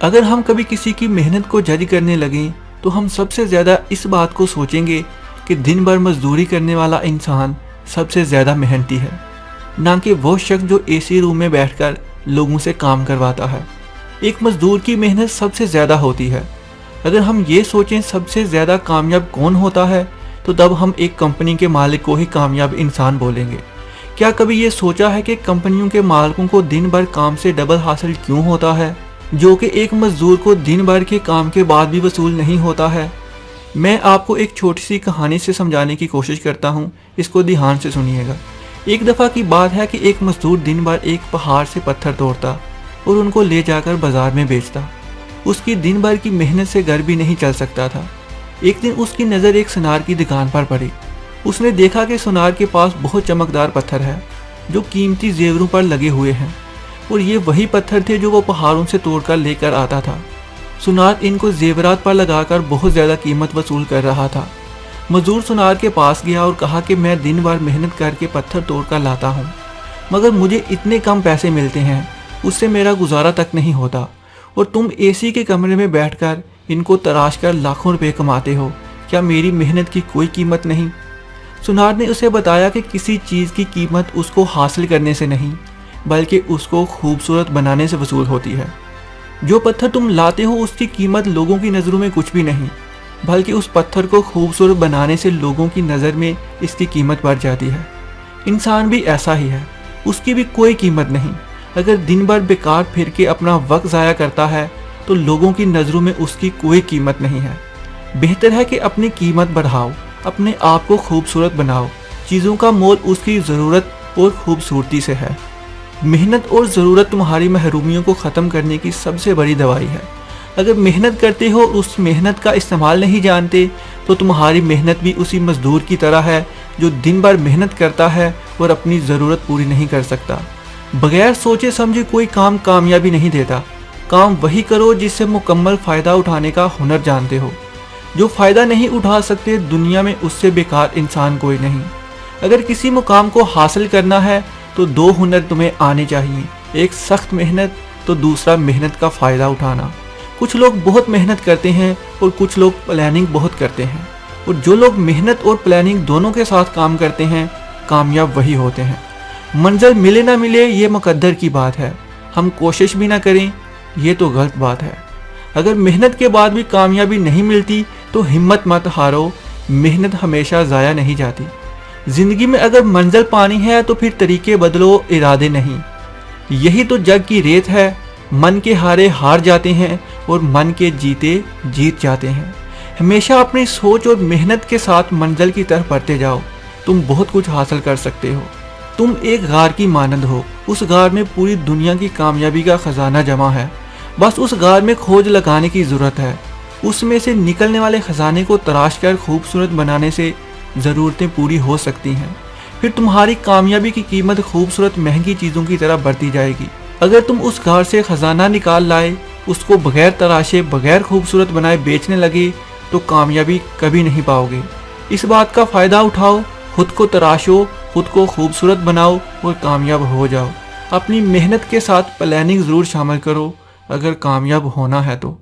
اگر ہم کبھی کسی کی محنت کو جج کرنے لگیں تو ہم سب سے زیادہ اس بات کو سوچیں گے کہ دن بھر مزدوری کرنے والا انسان سب سے زیادہ محنتی ہے، نہ کہ وہ شخص جو اے سی روم میں بیٹھ کر لوگوں سے کام کرواتا ہے۔ ایک مزدور کی محنت سب سے زیادہ ہوتی ہے۔ اگر ہم یہ سوچیں سب سے زیادہ کامیاب کون ہوتا ہے تو تب ہم ایک کمپنی کے مالک کو ہی کامیاب انسان بولیں گے۔ کیا کبھی یہ سوچا ہے کہ کمپنیوں کے مالکوں کو دن بھر کام سے ڈبل حاصل کیوں ہوتا ہے، جو کہ ایک مزدور کو دن بھر کے کام کے بعد بھی وصول نہیں ہوتا ہے؟ میں آپ کو ایک چھوٹی سی کہانی سے سمجھانے کی کوشش کرتا ہوں، اس کو دھیان سے سنیے گا۔ ایک دفعہ کی بات ہے کہ ایک مزدور دن بھر ایک پہاڑ سے پتھر توڑتا اور ان کو لے جا کر بازار میں بیچتا۔ اس کی دن بھر کی محنت سے گھر بھی نہیں چل سکتا تھا۔ ایک دن اس کی نظر ایک سونار کی دکان پر پڑی۔ اس نے دیکھا کہ سونار کے پاس بہت چمکدار پتھر ہے جو قیمتی زیوروں پر لگے ہوئے ہیں، اور یہ وہی پتھر تھے جو وہ پہاڑوں سے توڑ کر لے کر آتا تھا۔ سونار ان کو زیورات پر لگا کر بہت زیادہ قیمت وصول کر رہا تھا۔ مزدور سونار کے پاس گیا اور کہا کہ میں دن بھر محنت کر کے پتھر توڑ کر لاتا ہوں، مگر مجھے اتنے کم پیسے ملتے ہیں، اس سے میرا گزارا تک نہیں ہوتا، اور تم اے سی کے کمرے میں بیٹھ کر ان کو تراش کر لاکھوں روپے کماتے ہو، کیا میری محنت کی کوئی قیمت نہیں؟ سونار نے اسے بتایا کہ کسی چیز کی قیمت اس کو حاصل کرنے سے نہیں بلکہ اس کو خوبصورت بنانے سے وصول ہوتی ہے۔ جو پتھر تم لاتے ہو اس کی قیمت لوگوں کی نظروں میں کچھ بھی نہیں، بلکہ اس پتھر کو خوبصورت بنانے سے لوگوں کی نظر میں اس کی قیمت بڑھ جاتی ہے۔ انسان بھی ایسا ہی ہے، اس کی بھی کوئی قیمت نہیں۔ اگر دن بھر بیکار پھر کے اپنا وقت ضائع کرتا ہے تو لوگوں کی نظروں میں اس کی کوئی قیمت نہیں ہے۔ بہتر ہے کہ اپنی قیمت بڑھاؤ، اپنے آپ کو خوبصورت بناؤ۔ چیزوں کا مول اس کی ضرورت اور خوبصورتی سے ہے۔ محنت اور ضرورت تمہاری محرومیوں کو ختم کرنے کی سب سے بڑی دوائی ہے۔ اگر محنت کرتے ہو اس محنت کا استعمال نہیں جانتے تو تمہاری محنت بھی اسی مزدور کی طرح ہے جو دن بھر محنت کرتا ہے اور اپنی ضرورت پوری نہیں کر سکتا۔ بغیر سوچے سمجھے کوئی کام کامیابی نہیں دیتا۔ کام وہی کرو جس سے مکمل فائدہ اٹھانے کا ہنر جانتے ہو۔ جو فائدہ نہیں اٹھا سکتے دنیا میں اس سے بیکار انسان کوئی نہیں۔ اگر کسی مقام کو حاصل کرنا ہے تو دو ہنر تمہیں آنے چاہیے، ایک سخت محنت تو دوسرا محنت کا فائدہ اٹھانا۔ کچھ لوگ بہت محنت کرتے ہیں اور کچھ لوگ پلاننگ بہت کرتے ہیں، اور جو لوگ محنت اور پلاننگ دونوں کے ساتھ کام کرتے ہیں کامیاب وہی ہوتے ہیں۔ منزل ملے نہ ملے یہ مقدر کی بات ہے، ہم کوشش بھی نہ کریں یہ تو غلط بات ہے۔ اگر محنت کے بعد بھی کامیابی نہیں ملتی تو ہمت مت ہارو، محنت ہمیشہ ضائع نہیں جاتی۔ زندگی میں اگر منزل پانی ہے تو پھر طریقے بدلو، ارادے نہیں۔ یہی تو جگ کی ریت ہے، من کے ہارے ہار جاتے ہیں اور من کے جیتے جیت جاتے ہیں۔ ہمیشہ اپنی سوچ اور محنت کے ساتھ منزل کی طرف بڑھتے جاؤ، تم بہت کچھ حاصل کر سکتے ہو۔ تم ایک غار کی مانند ہو، اس غار میں پوری دنیا کی کامیابی کا خزانہ جمع ہے، بس اس غار میں کھوج لگانے کی ضرورت ہے۔ اس میں سے نکلنے والے خزانے کو تراش کر خوبصورت بنانے سے ضرورتیں پوری ہو سکتی ہیں۔ پھر تمہاری کامیابی کی قیمت خوبصورت مہنگی چیزوں کی طرح بڑھتی جائے گی۔ اگر تم اس غار سے خزانہ نکال لائے، اس کو بغیر تراشے بغیر خوبصورت بنائے بیچنے لگے تو کامیابی کبھی نہیں پاؤ گے۔ اس بات کا فائدہ اٹھاؤ، خود کو تراشو، خود کو خوبصورت بناؤ اور کامیاب ہو جاؤ۔ اپنی محنت کے ساتھ پلاننگ ضرور شامل کرو اگر کامیاب ہونا ہے تو۔